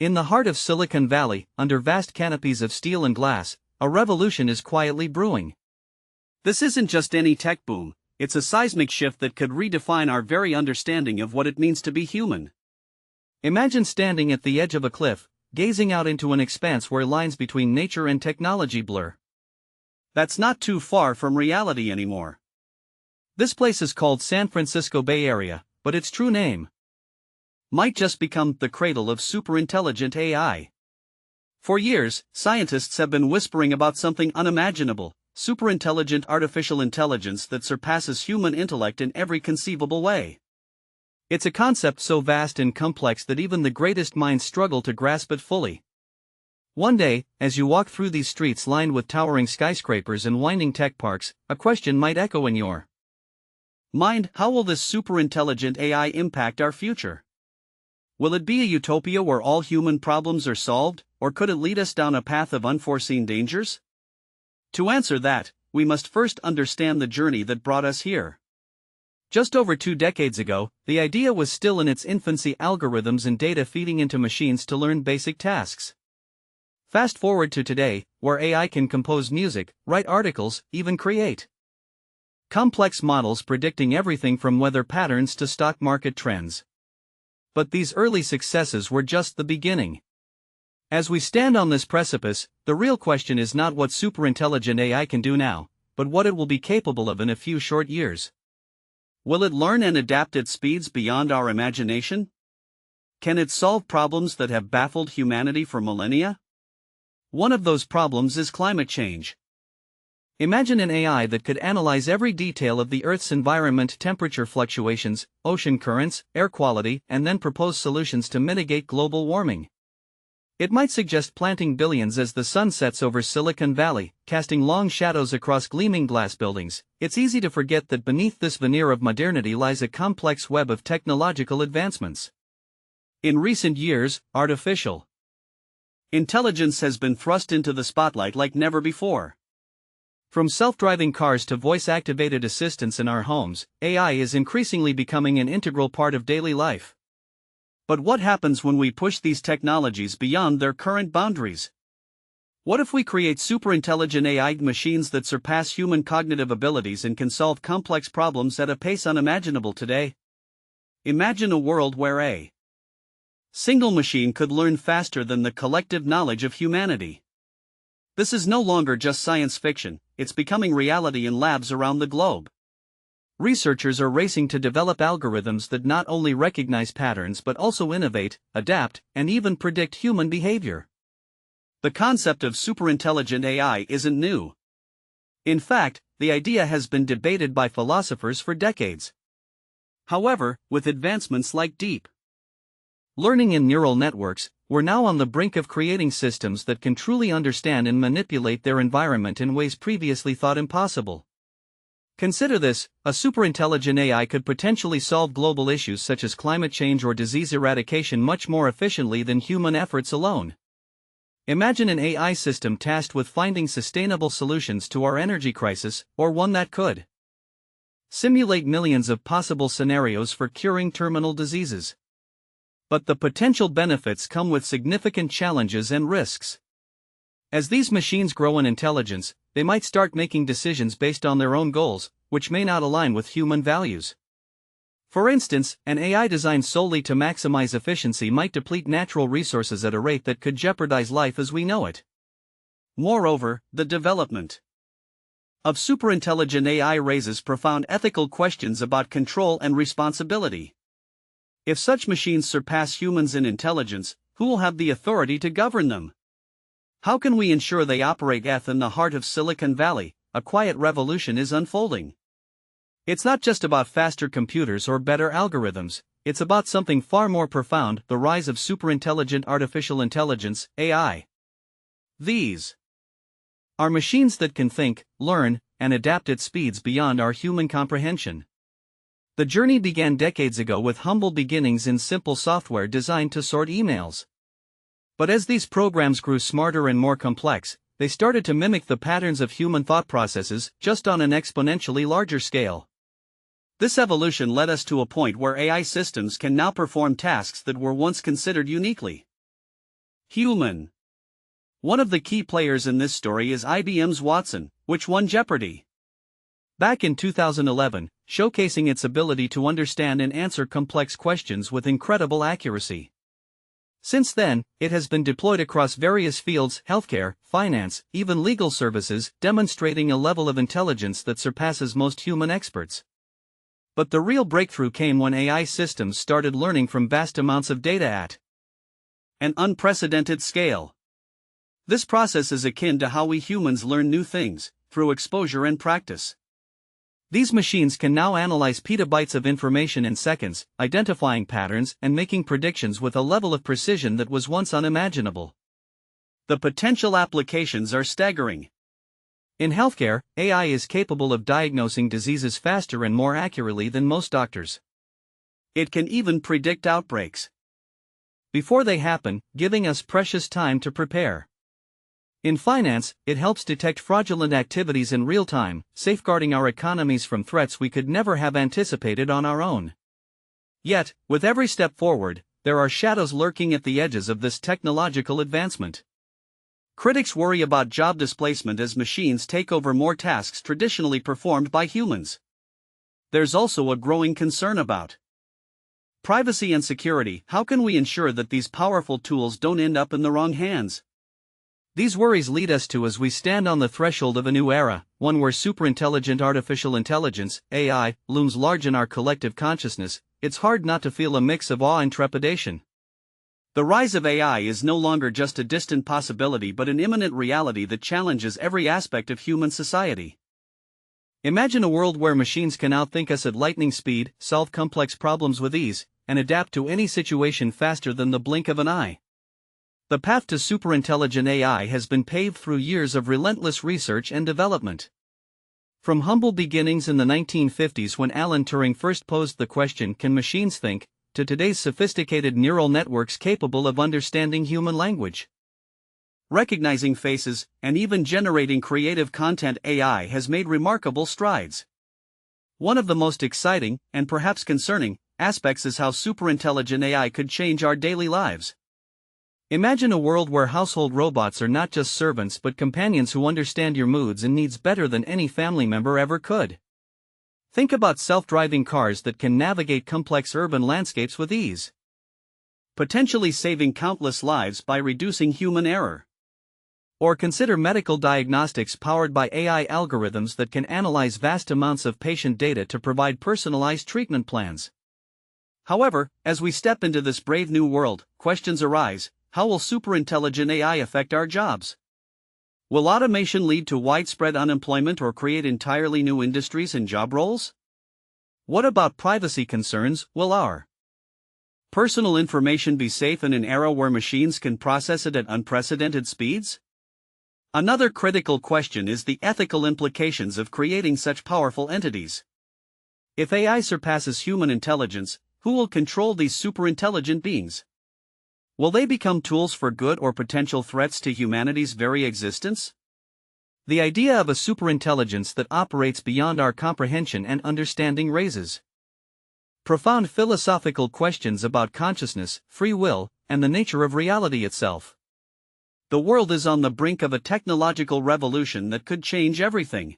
In the heart of Silicon Valley, under vast canopies of steel and glass, a revolution is quietly brewing. This isn't just any tech boom, it's a seismic shift that could redefine our very understanding of what it means to be human. Imagine standing at the edge of a cliff, gazing out into an expanse where lines between nature and technology blur. That's not too far from reality anymore. This place is called San Francisco Bay Area, but its true name might just become the cradle of superintelligent AI. For years, scientists have been whispering about something unimaginable: superintelligent artificial intelligence that surpasses human intellect in every conceivable way. It's a concept so vast and complex that even the greatest minds struggle to grasp it fully. One day, as you walk through these streets lined with towering skyscrapers and winding tech parks, a question might echo in your mind: how will this superintelligent AI impact our future? Will it be a utopia where all human problems are solved, or could it lead us down a path of unforeseen dangers? To answer that, we must first understand the journey that brought us here. Just over 2 decades ago, the idea was still in its infancy: algorithms and data feeding into machines to learn basic tasks. Fast forward to today, where AI can compose music, write articles, even create complex models predicting everything from weather patterns to stock market trends. But these early successes were just the beginning. As we stand on this precipice, the real question is not what superintelligent AI can do now, but what it will be capable of in a few short years. Will it learn and adapt at speeds beyond our imagination? Can it solve problems that have baffled humanity for millennia? One of those problems is climate change. Imagine an AI that could analyze every detail of the Earth's environment: temperature fluctuations, ocean currents, air quality, and then propose solutions to mitigate global warming. It might suggest planting billions as the sun sets over Silicon Valley, casting long shadows across gleaming glass buildings. It's easy to forget that beneath this veneer of modernity lies a complex web of technological advancements. In recent years, artificial intelligence has been thrust into the spotlight like never before. From self-driving cars to voice-activated assistants in our homes, AI is increasingly becoming an integral part of daily life. But what happens when we push these technologies beyond their current boundaries? What if we create superintelligent AI machines that surpass human cognitive abilities and can solve complex problems at a pace unimaginable today? Imagine a world where a single machine could learn faster than the collective knowledge of humanity. This is no longer just science fiction, it's becoming reality in labs around the globe. Researchers are racing to develop algorithms that not only recognize patterns but also innovate, adapt, and even predict human behavior. The concept of superintelligent AI isn't new. In fact, the idea has been debated by philosophers for decades. However, with advancements like deep learning in neural networks, we're now on the brink of creating systems that can truly understand and manipulate their environment in ways previously thought impossible. Consider this: a superintelligent AI could potentially solve global issues such as climate change or disease eradication much more efficiently than human efforts alone. Imagine an AI system tasked with finding sustainable solutions to our energy crisis, or one that could simulate millions of possible scenarios for curing terminal diseases. But the potential benefits come with significant challenges and risks. As these machines grow in intelligence, they might start making decisions based on their own goals, which may not align with human values. For instance, an AI designed solely to maximize efficiency might deplete natural resources at a rate that could jeopardize life as we know it. Moreover, the development of superintelligent AI raises profound ethical questions about control and responsibility. If such machines surpass humans in intelligence, who will have the authority to govern them? How can we ensure they operate in the heart of Silicon Valley? A quiet revolution is unfolding. It's not just about faster computers or better algorithms, it's about something far more profound: the rise of superintelligent artificial intelligence, AI. These are machines that can think, learn, and adapt at speeds beyond our human comprehension. The journey began decades ago with humble beginnings in simple software designed to sort emails. But as these programs grew smarter and more complex, they started to mimic the patterns of human thought processes, just on an exponentially larger scale. This evolution led us to a point where AI systems can now perform tasks that were once considered uniquely Human. One of the key players in this story is IBM's Watson, which won Jeopardy! Back in 2011, showcasing its ability to understand and answer complex questions with incredible accuracy. Since then, it has been deployed across various fields: healthcare, finance, even legal services, demonstrating a level of intelligence that surpasses most human experts. But the real breakthrough came when AI systems started learning from vast amounts of data at an unprecedented scale. This process is akin to how we humans learn new things, through exposure and practice. These machines can now analyze petabytes of information in seconds, identifying patterns and making predictions with a level of precision that was once unimaginable. The potential applications are staggering. In healthcare, AI is capable of diagnosing diseases faster and more accurately than most doctors. It can even predict outbreaks before they happen, giving us precious time to prepare. In finance, it helps detect fraudulent activities in real time, safeguarding our economies from threats we could never have anticipated on our own. Yet, with every step forward, there are shadows lurking at the edges of this technological advancement. Critics worry about job displacement as machines take over more tasks traditionally performed by humans. There's also a growing concern about privacy and security. How can we ensure that these powerful tools don't end up in the wrong hands? These worries lead us to as we stand on the threshold of a new era, one where superintelligent artificial intelligence, AI, looms large in our collective consciousness. It's hard not to feel a mix of awe and trepidation. The rise of AI is no longer just a distant possibility but an imminent reality that challenges every aspect of human society. Imagine a world where machines can outthink us at lightning speed, solve complex problems with ease, and adapt to any situation faster than the blink of an eye. The path to superintelligent AI has been paved through years of relentless research and development. From humble beginnings in the 1950s when Alan Turing first posed the question, "Can machines think?" to today's sophisticated neural networks capable of understanding human language, recognizing faces, and even generating creative content, AI has made remarkable strides. One of the most exciting, and perhaps concerning, aspects is how superintelligent AI could change our daily lives. Imagine a world where household robots are not just servants but companions who understand your moods and needs better than any family member ever could. Think about self-driving cars that can navigate complex urban landscapes with ease, potentially saving countless lives by reducing human error. Or consider medical diagnostics powered by AI algorithms that can analyze vast amounts of patient data to provide personalized treatment plans. However, as we step into this brave new world, questions arise. How will superintelligent AI affect our jobs? Will automation lead to widespread unemployment or create entirely new industries and job roles? What about privacy concerns? Will our personal information be safe in an era where machines can process it at unprecedented speeds? Another critical question is the ethical implications of creating such powerful entities. If AI surpasses human intelligence, who will control these superintelligent beings? Will they become tools for good or potential threats to humanity's very existence? The idea of a superintelligence that operates beyond our comprehension and understanding raises profound philosophical questions about consciousness, free will, and the nature of reality itself. The world is on the brink of a technological revolution that could change everything.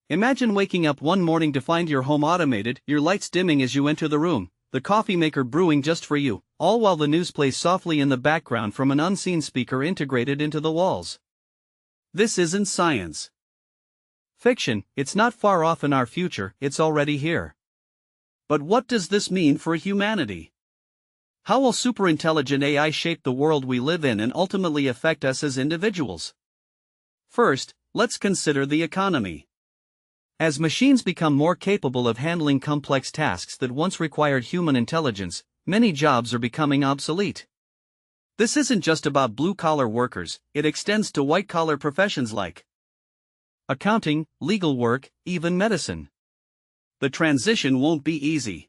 Imagine waking up one morning to find your home automated, your lights dimming as you enter the room, the coffee maker brewing just for you, all while the news plays softly in the background from an unseen speaker integrated into the walls. This isn't science fiction. It's not far off in our future, it's already here. But what does this mean for humanity? How will superintelligent AI shape the world we live in and ultimately affect us as individuals? First, let's consider the economy. As machines become more capable of handling complex tasks that once required human intelligence, many jobs are becoming obsolete. This isn't just about blue-collar workers, it extends to white-collar professions like accounting, legal work, even medicine. The transition won't be easy.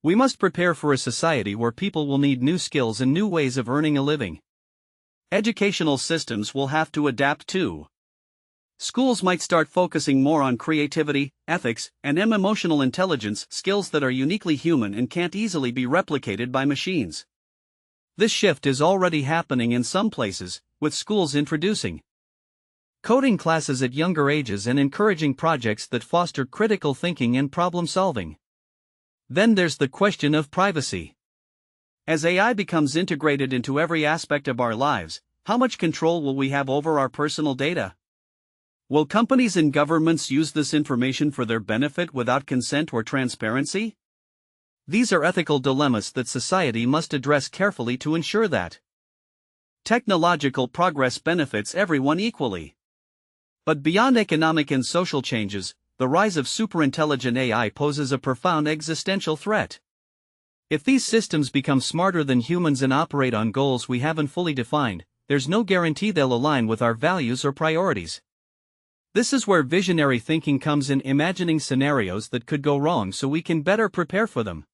We must prepare for a society where people will need new skills and new ways of earning a living. Educational systems will have to adapt too. Schools might start focusing more on creativity, ethics, and emotional intelligence, skills that are uniquely human and can't easily be replicated by machines. This shift is already happening in some places, with schools introducing coding classes at younger ages and encouraging projects that foster critical thinking and problem solving. Then there's the question of privacy. As AI becomes integrated into every aspect of our lives, how much control will we have over our personal data? Will companies and governments use this information for their benefit without consent or transparency? These are ethical dilemmas that society must address carefully to ensure that technological progress benefits everyone equally. But beyond economic and social changes, the rise of superintelligent AI poses a profound existential threat. If these systems become smarter than humans and operate on goals we haven't fully defined, there's no guarantee they'll align with our values or priorities. This is where visionary thinking comes in, imagining scenarios that could go wrong so we can better prepare for them.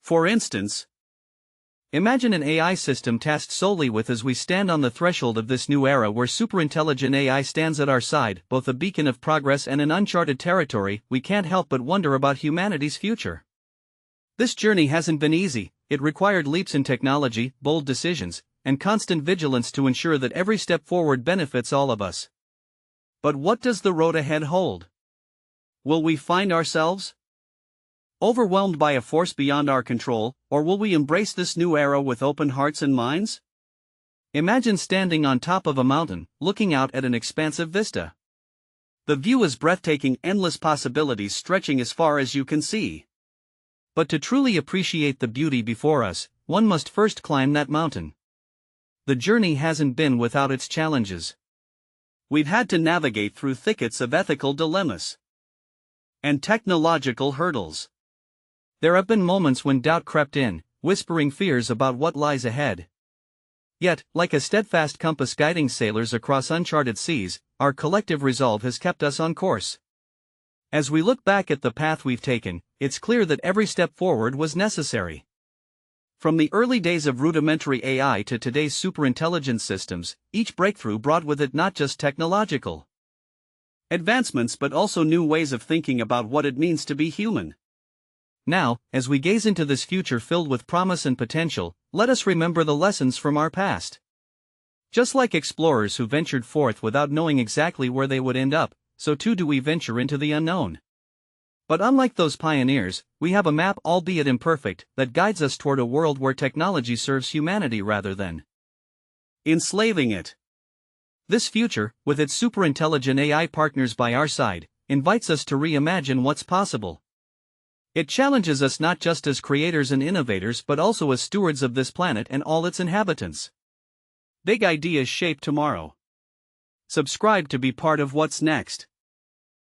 For instance, imagine an AI system tasked solely with as we stand on the threshold of this new era where superintelligent AI stands at our side, both a beacon of progress and an uncharted territory. We can't help but wonder about humanity's future. This journey hasn't been easy. It required leaps in technology, bold decisions, and constant vigilance to ensure that every step forward benefits all of us. But what does the road ahead hold? Will we find ourselves overwhelmed by a force beyond our control, or will we embrace this new era with open hearts and minds? Imagine standing on top of a mountain, looking out at an expansive vista. The view is breathtaking, endless possibilities stretching as far as you can see. But to truly appreciate the beauty before us, one must first climb that mountain. The journey hasn't been without its challenges. We've had to navigate through thickets of ethical dilemmas and technological hurdles. There have been moments when doubt crept in, whispering fears about what lies ahead. Yet, like a steadfast compass guiding sailors across uncharted seas, our collective resolve has kept us on course. As we look back at the path we've taken, it's clear that every step forward was necessary. From the early days of rudimentary AI to today's superintelligent systems, each breakthrough brought with it not just technological advancements but also new ways of thinking about what it means to be human. Now, as we gaze into this future filled with promise and potential, let us remember the lessons from our past. Just like explorers who ventured forth without knowing exactly where they would end up, so too do we venture into the unknown. But unlike those pioneers, we have a map, albeit imperfect, that guides us toward a world where technology serves humanity rather than enslaving it. This future, with its superintelligent AI partners by our side, invites us to reimagine what's possible. It challenges us not just as creators and innovators but also as stewards of this planet and all its inhabitants. Big ideas shape tomorrow. Subscribe to be part of what's next.